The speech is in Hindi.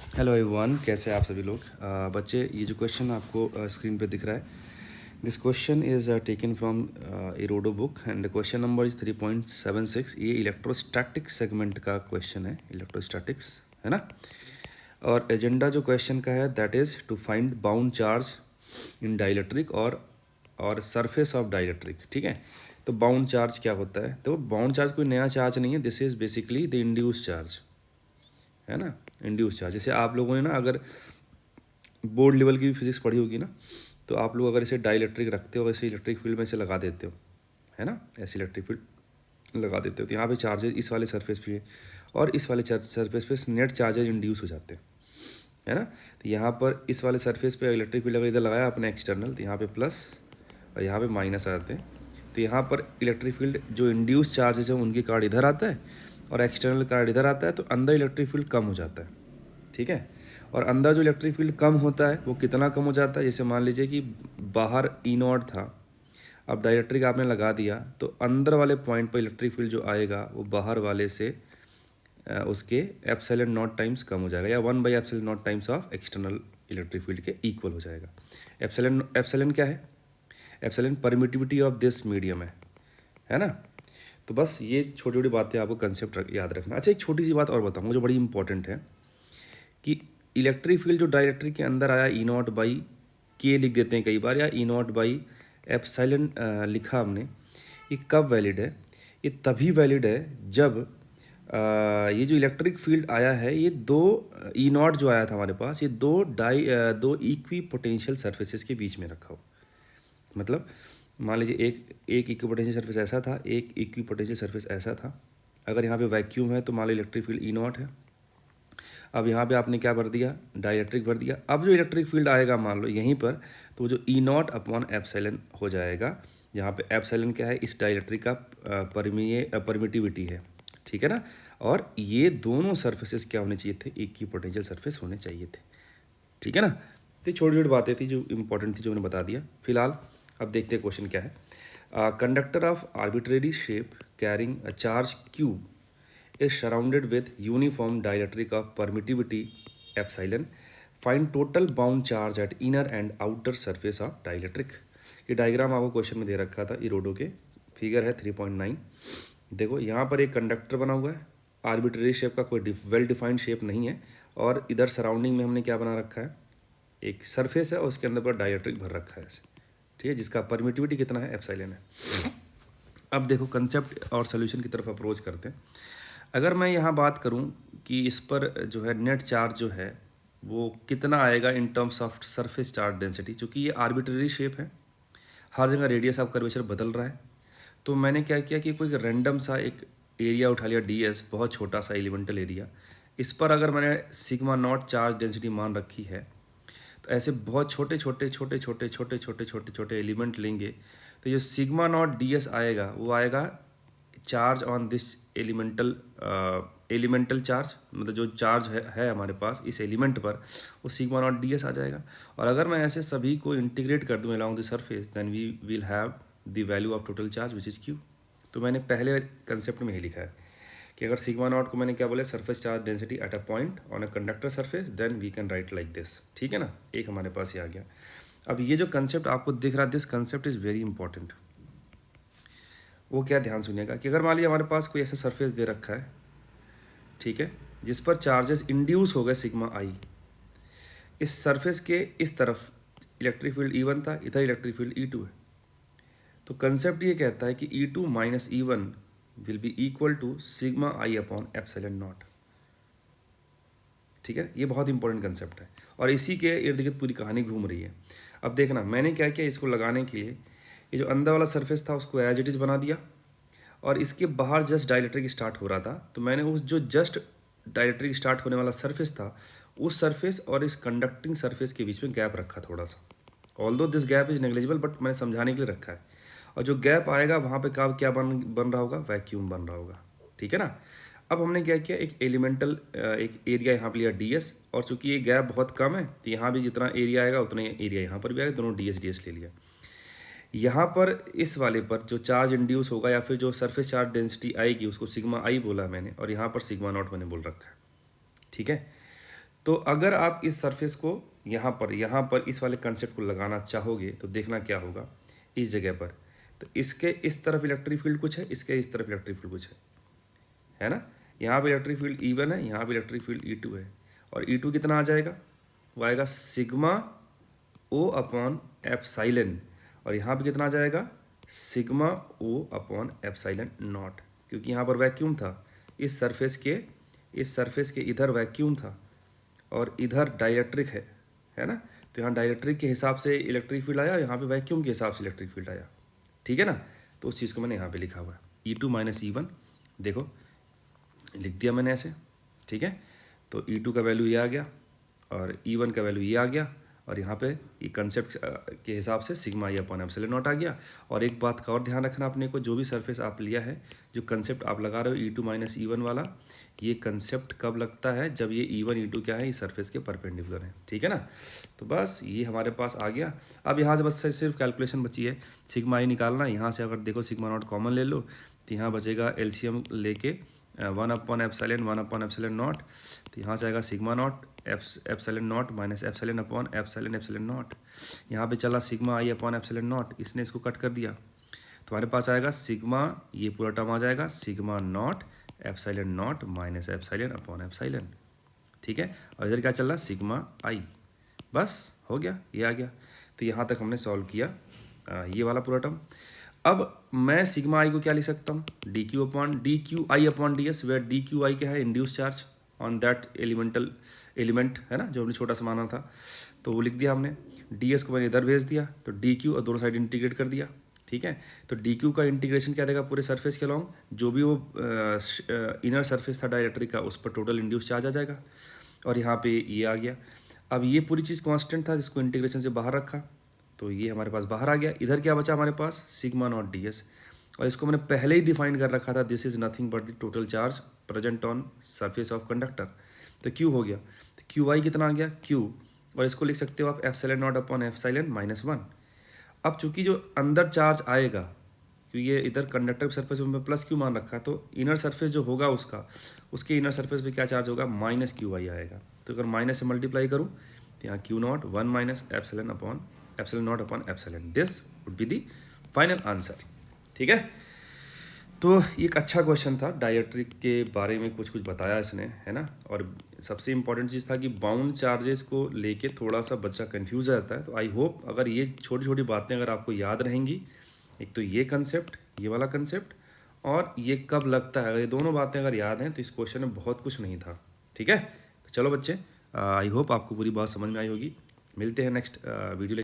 हेलो एवरीवन, कैसे हैं आप सभी लोग। बच्चे, ये जो क्वेश्चन आपको स्क्रीन पे दिख रहा है, this question is taken from Irodov book and question number is 3.76। ये इलेक्ट्रोस्टैटिक सेगमेंट का क्वेश्चन है, इलेक्ट्रोस्टैटिक्स है ना। और एजेंडा जो क्वेश्चन का है that is to find bound charge in dielectric और सरफेस ऑफ डाइलेक्ट्रिक। ठीक है, तो बाउंड चार्ज क्या होता है? तो बाउंड चार्ज कोई नया चार्ज नहीं है, this is basically the induce charge, है ना। इंड्यूस चार्ज, जैसे आप लोगों ने ना अगर बोर्ड लेवल की भी फिजिक्स पढ़ी होगी ना, तो आप लोग अगर इसे डाइलेक्ट्रिक रखते हो, ऐसे इलेक्ट्रिक फील्ड में इसे लगा देते हो, है ना, ऐसे इलेक्ट्रिक फील्ड लगा देते हो, तो यहाँ पे चार्जेज इस वाले सरफेस पे और इस वाले सरफेस पे नेट चार्जेज इंड्यूस हो जाते हैं, है ना। तो यहाँ पर इस वाले सरफेस पे इलेक्ट्रिक फील्ड अगर इधर लगाया अपने एक्सटर्नल, तो यहाँ पे प्लस और यहाँ पे माइनस आ जाते हैं। तो यहाँ पर इलेक्ट्रिक फील्ड जो इंड्यूस चार्जेज हैं उनकी कार्ड इधर आता है और एक्सटर्नल कार्ड इधर आता है, तो अंदर इलेक्ट्रिक फील्ड कम हो जाता है। ठीक है, और अंदर जो इलेक्ट्रिक फील्ड कम होता है वो कितना कम हो जाता है? जैसे मान लीजिए कि बाहर ई नॉट था, अब डाइलेक्ट्रिक आपने लगा दिया, तो अंदर वाले पॉइंट पर इलेक्ट्रिक फील्ड जो आएगा वो बाहर वाले से उसके एप्सिलॉन नॉट टाइम्स कम हो जाएगा, या 1/एप्सिलॉन naught times of external electric field के इक्वल हो जाएगा। एप्सिलॉन क्या है? Epsilon permittivity of this medium है ना। तो बस ये छोटी छोटी बातें आपको कंसेप्ट याद रखना। अच्छा, एक छोटी सी बात और बताऊँगा जो बड़ी इंपॉर्टेंट है कि इलेक्ट्रिक फील्ड जो डाइलेक्ट्रिक के अंदर आया ई नॉट बाई के लिख देते हैं कई बार, या ई नॉट बाई एप्सिलॉन लिखा हमने, ये कब वैलिड है? ये तभी वैलिड है जब ये जो इलेक्ट्रिक फील्ड आया है, ये दो ई नॉट जो आया था हमारे पास, ये दो इक्वी पोटेंशियल सर्फेसिस के बीच में रखा हो। मतलब मान लीजिए एक इक्वी पोटेंशियल सर्फेस ऐसा था, एक इक्वी पोटेंशियल सर्फेस ऐसा था। अगर यहाँ पे वैक्यूम है तो मान लो इलेक्ट्रिक फील्ड ई नॉट है। अब यहाँ पे आपने क्या भर दिया? डाइलेक्ट्रिक भर दिया। अब जो इलेक्ट्रिक फील्ड आएगा मान लो यहीं पर, तो जो ई नॉट अपॉन एप्सिलॉन हो जाएगा, जहाँ पे एप्सिलॉन क्या है? इस डाइलेक्ट्रिक का परमिटिविटी है, ठीक है ना। और ये दोनों सर्फेसेस क्या होने चाहिए थे? एक ही पोटेंशियल सर्फेस होने चाहिए थे, ठीक है ना। तो छोटी छोटी बातें थी जो इंपॉर्टेंट थी, जो मैंने बता दिया। फिलहाल अब देखते हैं क्वेश्चन क्या है। Conductor of arbitrary shape carrying a charge Q is surrounded with uniform dielectric of permittivity epsilon. Find total bound charge at inner and outer surface of dielectric. ये डायग्राम आपको क्वेश्चन में दे रखा था इरोडो के, फिगर है 3.9। देखो यहाँ पर एक कंडक्टर बना हुआ है, आर्बिट्रेरी शेप का, कोई वेल डिफाइंड शेप नहीं है, और इधर सराउंडिंग में हमने क्या बना रखा है? एक सरफेस है और उसके अंदर पर डाइलेक्ट्रिक भर रखा है ऐसे, ठीक है, जिसका परमिटिविटी कितना है? एप्सिलॉन है। अब देखो कंसेप्ट और सोल्यूशन की तरफ अप्रोच करते हैं। अगर मैं यहाँ बात करूँ कि इस पर जो है नेट चार्ज जो है वो कितना आएगा in terms of surface charge density, चूँकि ये आर्बिट्रेरी शेप है, हर जगह रेडियस ऑफ कर्वेचर बदल रहा है, तो मैंने क्या किया कि कोई रैंडम सा एक एरिया उठा लिया, ds, बहुत छोटा सा एलिमेंटल एरिया। इस पर अगर मैंने सिग्मा नॉट चार्ज डेंसिटी मान रखी है, तो ऐसे बहुत छोटे छोटे छोटे छोटे छोटे छोटे छोटे छोटे एलिमेंट लेंगे, तो जो सिग्मा नॉट ds आएगा वो आएगा charge on this elemental charge, मतलब जो चार्ज है हमारे पास इस एलिमेंट पर, वो सिग्मा नॉट ds आ जाएगा। और अगर मैं ऐसे सभी को इंटीग्रेट कर दूँ along the surface, then we will have the value of total charge which is Q. तो मैंने पहले कंसेप्ट में ही लिखा है कि अगर सिग्मा नॉट को मैंने क्या बोला? Surface charge density at a point on a conductor surface, then we can write like this, ठीक है ना। एक हमारे पास ये आ गया। अब ये जो कंसेप्ट आपको दिख रहा है, this concept is very important. वो क्या, ध्यान सुनिएगा कि अगर मान लीजिए हमारे पास कोई ऐसा सरफेस दे रखा है, ठीक है, जिस पर चार्जेस इंड्यूस हो गए सिग्मा आई, इस सरफेस के इस तरफ इलेक्ट्रिक फील्ड E1 था, इधर इलेक्ट्रिक फील्ड E2 है, तो कंसेप्ट ये कहता है कि E2 minus E1 will be equal to sigma i upon epsilon naught, ठीक है। ये बहुत इंपॉर्टेंट कंसेप्ट है और इसी के इर्द गिर्द पूरी कहानी घूम रही है। अब देखना मैंने क्या किया, इसको लगाने के लिए ये जो अंदर वाला सरफेस था उसको एज इट इज़ बना दिया, और इसके बाहर जस्ट डाइलेक्ट्रिक स्टार्ट हो रहा था, तो मैंने उस जो जस्ट डाइलेक्ट्रिक स्टार्ट होने वाला सरफेस था, उस सरफेस और इस कंडक्टिंग सरफेस के बीच में गैप रखा थोड़ा सा। Although this gap is negligible, but मैंने समझाने के लिए रखा है। और जो गैप आएगा वहाँ पे क्या बन रहा होगा? वैक्यूम बन रहा होगा, ठीक है ना। अब हमने क्या किया, एक एलिमेंटल एक एरिया यहाँ पर लिया ds, और चूंकि ये गैप बहुत कम है तो यहाँ भी जितना एरिया आएगा उतना एरिया यहाँ पर भी आएगा, दोनों ds ले लिया। यहाँ पर इस वाले पर जो चार्ज इंड्यूस होगा या फिर जो सरफेस चार्ज डेंसिटी आएगी उसको सिग्मा आई बोला मैंने, और यहाँ पर सिग्मा नॉट मैंने बोल रखा है, ठीक है। तो अगर आप इस सरफेस को यहाँ पर इस वाले कंसेप्ट को लगाना चाहोगे तो देखना क्या होगा इस जगह पर। तो इसके इस तरफ इलेक्ट्रिक फील्ड कुछ है, इसके इस तरफ इलेक्ट्रिक फील्ड कुछ है ना। यहाँ पे इलेक्ट्रिक फील्ड E1 है, यहाँ पे इलेक्ट्रिक फील्ड E2 है, और E2 कितना आ जाएगा, वो आएगा सिग्मा O अपॉन एप्साइलन, और यहाँ पे कितना आ जाएगा sigma O upon epsilon not, क्योंकि यहाँ पर वैक्यूम था, इस सरफेस के इधर वैक्यूम था और इधर डाइलेक्ट्रिक है ना। तो यहाँ डाइलेक्ट्रिक के हिसाब से इलेक्ट्रिक फील्ड आया, यहाँ पे वैक्यूम के हिसाब से इलेक्ट्रिक फील्ड आया, ठीक है ना। तो उस चीज़ को मैंने यहाँ पे लिखा हुआ है E2 माइनस E1, देखो लिख दिया मैंने ऐसे, ठीक है। तो E2 का वैल्यू ये आ गया और E1 का वैल्यू ये आ गया, और यहाँ पे ये कंसेप्ट के हिसाब से sigma E upon epsilon naught आ गया। और एक बात का और ध्यान रखना अपने को, जो भी सरफेस आप लिया है, जो कंसेप्ट आप लगा रहे हो E2 माइनस E1 वाला, ये कंसेप्ट कब लगता है, जब ये E1 E2 क्या है, इस सरफेस के परपेंडिकुलर है, ठीक है ना। तो बस ये हमारे पास आ गया। अब यहाँ से बस सिर्फ कैलकुलेशन बची है, सिग्मा ई निकालना। यहाँ से अगर देखो सिग्मा नॉट कॉमन ले लो तो यहाँ बचेगा एलसीएम लेके 1 अपॉन एप्सिलॉन नॉट। तो यहाँ से आएगा sigma not epsilon not minus epsilon upon epsilon not. यहाँ पे चला sigma i upon epsilon not, इसने इसको कट कर दिया, तो हमारे पास आएगा सिग्मा, ये पूरा टर्म आ जाएगा sigma not epsilon not minus epsilon upon epsilon, ठीक है। और इधर क्या चल रहा है सिग्मा आई, बस हो गया, ये आ गया। तो यहाँ तक हमने सॉल्व किया ये वाला पूरा टर्म। अब मैं सिग्मा आई को क्या लिख सकता हूँ, d q i upon d s, where d q i क्या है, induce charge on that element है ना, जो हमने छोटा सा माना था, तो वो लिख दिया हमने। डी एस को मैंने इधर भेज दिया, तो डी क्यू और दोनों साइड इंटीग्रेट कर दिया, ठीक है। तो डी क्यू का इंटीग्रेशन क्या देगा, पूरे सरफेस के अलॉन्ग जो भी वो इनर सरफेस था डायरेक्ट्रिक का, उस पर टोटल इंड्यूस चार्ज आ जाएगा, और यहाँ पे ये आ गया। अब ये पूरी चीज़ कांस्टेंट था, जिसको इंटीग्रेशन से बाहर रखा, तो ये हमारे पास बाहर आ गया। इधर क्या बचा हमारे पास, सिग्मा नॉट डी एस, और इसको मैंने पहले ही डिफाइन कर रखा था, this is nothing but the total charge present on surface of conductor. तो क्यू हो गया, तो क्यू आई कितना आ गया क्यू, और इसको लिख सकते हो आप epsilon not upon epsilon minus 1। अब चूंकि जो अंदर चार्ज आएगा, क्योंकि ये इधर कंडक्टर सरफेस में प्लस क्यू मान रखा, तो इनर सरफेस जो होगा उसके इनर सरफेस पे क्या चार्ज होगा, माइनस क्यू आई आएगा। तो अगर माइनस से मल्टीप्लाई करूँ तो यहाँ Q not 1 minus epsilon not upon epsilon, this would be the final answer, ठीक है। तो एक अच्छा क्वेश्चन था, डाइलेक्ट्रिक के बारे में कुछ बताया इसने, है ना। और सबसे इम्पॉर्टेंट चीज़ था कि बाउंड चार्जेस को लेके थोड़ा सा बच्चा कंफ्यूज रहता है। तो आई होप अगर ये छोटी छोटी बातें अगर आपको याद रहेंगी, एक तो ये कंसेप्ट, ये वाला कंसेप्ट, और ये कब लगता है, अगर ये दोनों बातें अगर याद हैं तो इस क्वेश्चन में बहुत कुछ नहीं था, ठीक है। तो चलो बच्चे, आई होप आपको पूरी बात समझ में आई होगी। मिलते हैं नेक्स्ट वीडियो